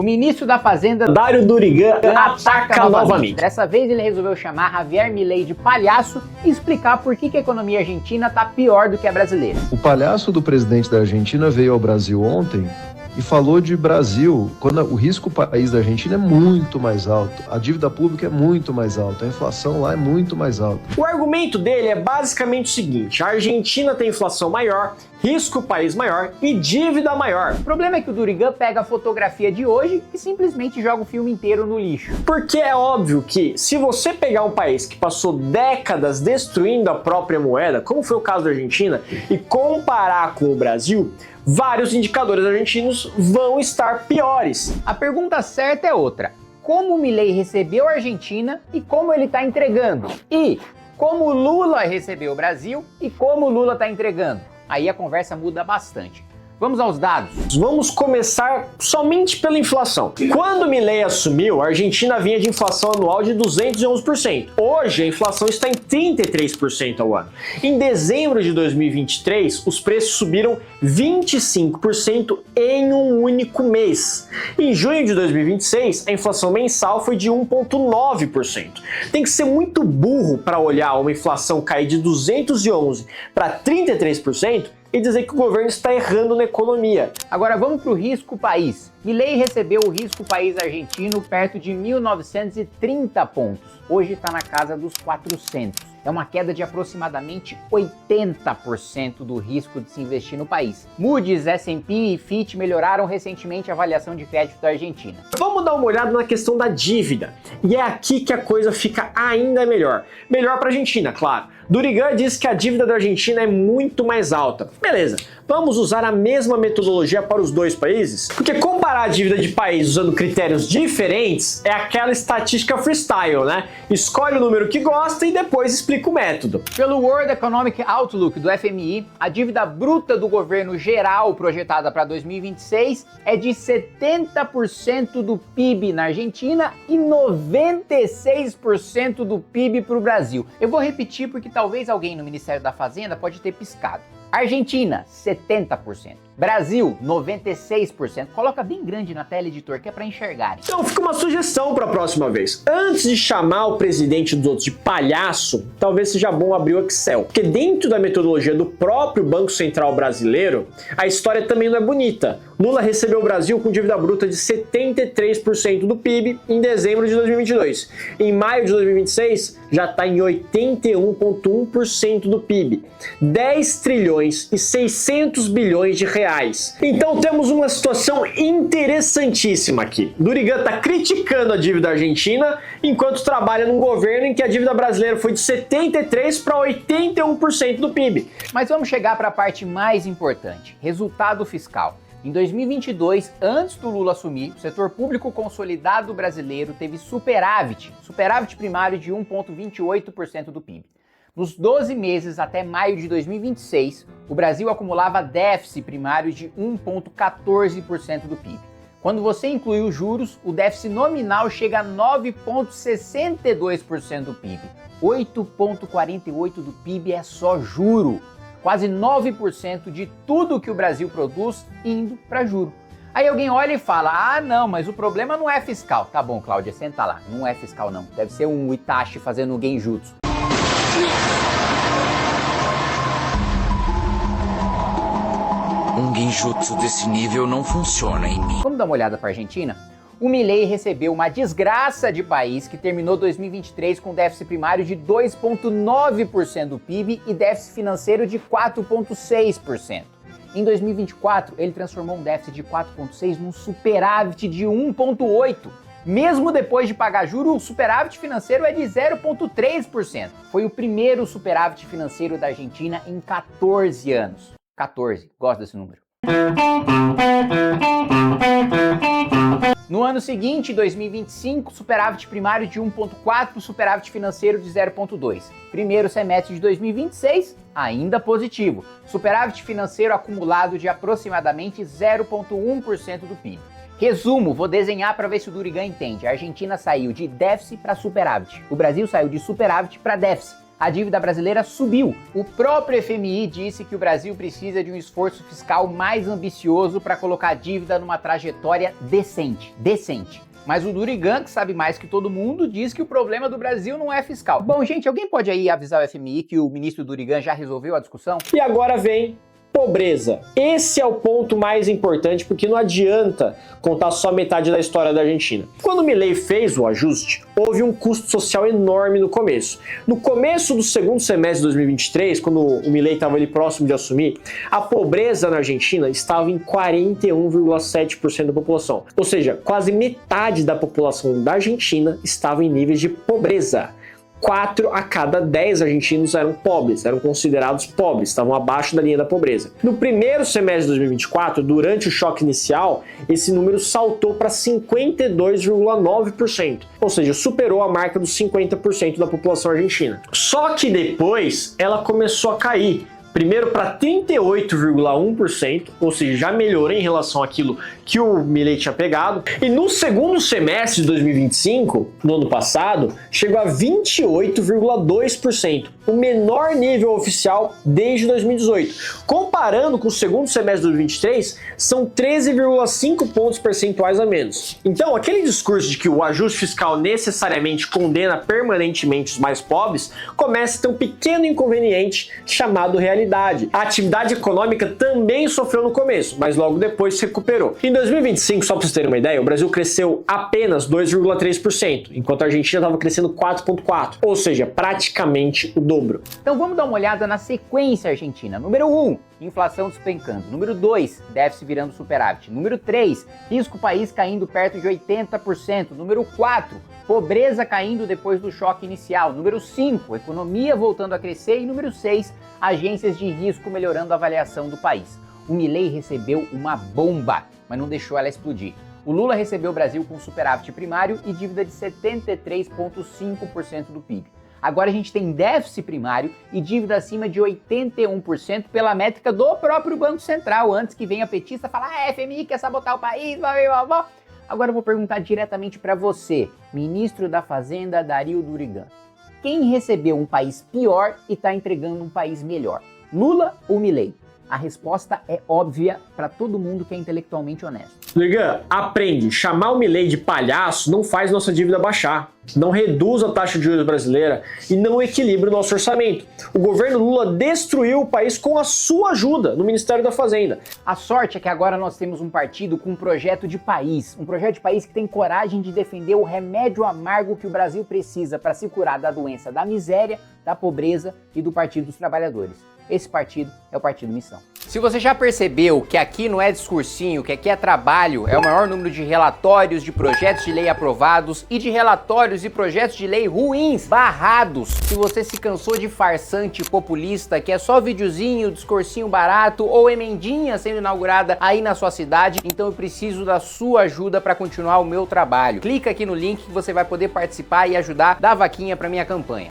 O ministro da Fazenda, Dário Durigan, ataca novamente. Dessa vez ele resolveu chamar Javier Milei de palhaço e explicar por que a economia argentina está pior do que a brasileira. O palhaço do presidente da Argentina veio ao Brasil ontem e falou de Brasil, quando o risco país da Argentina é muito mais alto, a dívida pública é muito mais alta, a inflação lá é muito mais alta. O argumento dele é basicamente o seguinte: a Argentina tem inflação maior, risco país maior e dívida maior. O problema é que o Durigan pega a fotografia de hoje e simplesmente joga o filme inteiro no lixo. Porque é óbvio que se você pegar um país que passou décadas destruindo a própria moeda, como foi o caso da Argentina, e comparar com o Brasil, vários indicadores argentinos vão estar piores. A pergunta certa é outra: como o Milei recebeu a Argentina e como ele está entregando? E como o Lula recebeu o Brasil e como o Lula está entregando? Aí a conversa muda bastante. Vamos aos dados. Vamos começar somente pela inflação. Quando Milei assumiu, a Argentina vinha de inflação anual de 211%. Hoje a inflação está em 33% ao ano. Em dezembro de 2023, os preços subiram 25% em um único mês. Em junho de 2026, a inflação mensal foi de 1,9%. Tem que ser muito burro para olhar uma inflação cair de 211 para 33% e dizer que o governo está errando na economia. Agora vamos para o risco país. Milei recebeu o risco país argentino perto de 1.930 pontos. Hoje está na casa dos 400. É uma queda de aproximadamente 80% do risco de se investir no país. Moody's, S&P e Fitch melhoraram recentemente a avaliação de crédito da Argentina. Vamos dar uma olhada na questão da dívida. E é aqui que a coisa fica ainda melhor. Melhor para a Argentina, claro. Durigan diz que a dívida da Argentina é muito mais alta. Beleza, vamos usar a mesma metodologia para os dois países? Porque comparar a dívida de países usando critérios diferentes é aquela estatística freestyle, né? Escolhe o número que gosta e depois explica o método. Pelo World Economic Outlook do FMI, a dívida bruta do governo geral projetada para 2026 é de 70% do PIB na Argentina e 96% do PIB para o Brasil. Eu vou repetir porque talvez alguém no Ministério da Fazenda pode ter piscado. Argentina, 70%. Brasil, 96%. Coloca bem grande na tela, editor, que é para enxergarem. Então fica uma sugestão para a próxima vez. Antes de chamar o presidente dos outros de palhaço, talvez seja bom abrir o Excel. Porque dentro da metodologia do próprio Banco Central brasileiro, a história também não é bonita. Lula recebeu o Brasil com dívida bruta de 73% do PIB em dezembro de 2022. Em maio de 2026, já está em 81,1% do PIB. 10 trilhões e 600 bilhões de reais. Então temos uma situação interessantíssima aqui. Durigan está criticando a dívida argentina, enquanto trabalha num governo em que a dívida brasileira foi de 73% para 81% do PIB. Mas vamos chegar para a parte mais importante: resultado fiscal. Em 2022, antes do Lula assumir, o setor público consolidado brasileiro teve superávit primário de 1,28% do PIB. Nos 12 meses até maio de 2026, o Brasil acumulava déficit primário de 1,14% do PIB. Quando você inclui os juros, o déficit nominal chega a 9,62% do PIB. 8,48% do PIB é só juro. Quase 9% de tudo que o Brasil produz indo para juro. Aí alguém olha e fala: ah não, mas o problema não é fiscal. Tá bom, Cláudia, senta lá. Não é fiscal não. Deve ser um Itachi fazendo genjutsu. Um genjutsu desse nível não funciona em mim. Vamos dar uma olhada para a Argentina? O Milei recebeu uma desgraça de país que terminou 2023 com déficit primário de 2,9% do PIB e déficit financeiro de 4,6%. Em 2024, ele transformou um déficit de 4,6% num superávit de 1,8%. Mesmo depois de pagar juros, o superávit financeiro é de 0,3%. Foi o primeiro superávit financeiro da Argentina em 14 anos. 14, gosto desse número. No ano seguinte, 2025, superávit primário de 1,4%, superávit financeiro de 0,2%. Primeiro semestre de 2026, ainda positivo. Superávit financeiro acumulado de aproximadamente 0,1% do PIB. Resumo, vou desenhar para ver se o Durigan entende. A Argentina saiu de déficit para superávit. O Brasil saiu de superávit para déficit. a dívida brasileira subiu. O próprio FMI disse que o Brasil precisa de um esforço fiscal mais ambicioso para colocar a dívida numa trajetória decente. Mas o Durigan, que sabe mais que todo mundo, diz que o problema do Brasil não é fiscal. Bom, gente, alguém pode aí avisar o FMI que o ministro Durigan já resolveu a discussão? E agora vem pobreza. Esse é o ponto mais importante, porque não adianta contar só metade da história da Argentina. Quando o Milei fez o ajuste, houve um custo social enorme no começo. No começo do segundo semestre de 2023, quando o Milei estava ali próximo de assumir, a pobreza na Argentina estava em 41,7% da população. Ou seja, quase metade da população da Argentina estava em níveis de pobreza. 4 a cada 10 argentinos eram pobres, eram considerados pobres, estavam abaixo da linha da pobreza. No primeiro semestre de 2024, durante o choque inicial, esse número saltou para 52,9%, ou seja, superou a marca dos 50% da população argentina. Só que depois ela começou a cair. Primeiro para 38,1%, ou seja, já melhorou em relação àquilo que o Milei tinha pegado. E no segundo semestre de 2025, no ano passado, chegou a 28,2%, o menor nível oficial desde 2018. Comparando com o segundo semestre de 2023, são 13,5 pontos percentuais a menos. Então, aquele discurso de que o ajuste fiscal necessariamente condena permanentemente os mais pobres, começa a ter um pequeno inconveniente chamado realidade. A atividade econômica também sofreu no começo, mas logo depois se recuperou. Em 2025, só para vocês terem uma ideia, o Brasil cresceu apenas 2,3%, enquanto a Argentina estava crescendo 4,4%, ou seja, praticamente o dobro. Então vamos dar uma olhada na sequência argentina. Número 1, inflação despencando. Número 2, déficit virando superávit. Número 3, risco país caindo perto de 80%. Número 4, pobreza caindo depois do choque inicial. Número 5, economia voltando a crescer. E número 6, agências de risco melhorando a avaliação do país. O Milei recebeu uma bomba, mas não deixou ela explodir. O Lula recebeu o Brasil com superávit primário e dívida de 73,5% do PIB. Agora a gente tem déficit primário e dívida acima de 81% pela métrica do próprio Banco Central, antes que venha a petista falar, FMI quer sabotar o país, blá, blá, blá. Agora eu vou perguntar diretamente para você, ministro da Fazenda Dario Durigan. Quem recebeu um país pior e está entregando um país melhor? Lula ou Milei? A resposta é óbvia para todo mundo que é intelectualmente honesto. Durigan, aprende. Chamar o Milei de palhaço não faz nossa dívida baixar, não reduz a taxa de juros brasileira e não equilibra o nosso orçamento. O governo Lula destruiu o país com a sua ajuda no Ministério da Fazenda. A sorte é que agora nós temos um partido com um projeto de país que tem coragem de defender o remédio amargo que o Brasil precisa para se curar da doença da miséria, da pobreza e do Partido dos Trabalhadores. Esse partido é o Partido Missão. Se você já percebeu que aqui não é discursinho, que aqui é trabalho, é o maior número de relatórios de projetos de lei aprovados e de relatórios e projetos de lei ruins, barrados. Se você se cansou de farsante populista, que é só videozinho, discursinho barato ou emendinha sendo inaugurada aí na sua cidade, então eu preciso da sua ajuda para continuar o meu trabalho. Clica aqui no link que você vai poder participar e ajudar, dar vaquinha para minha campanha.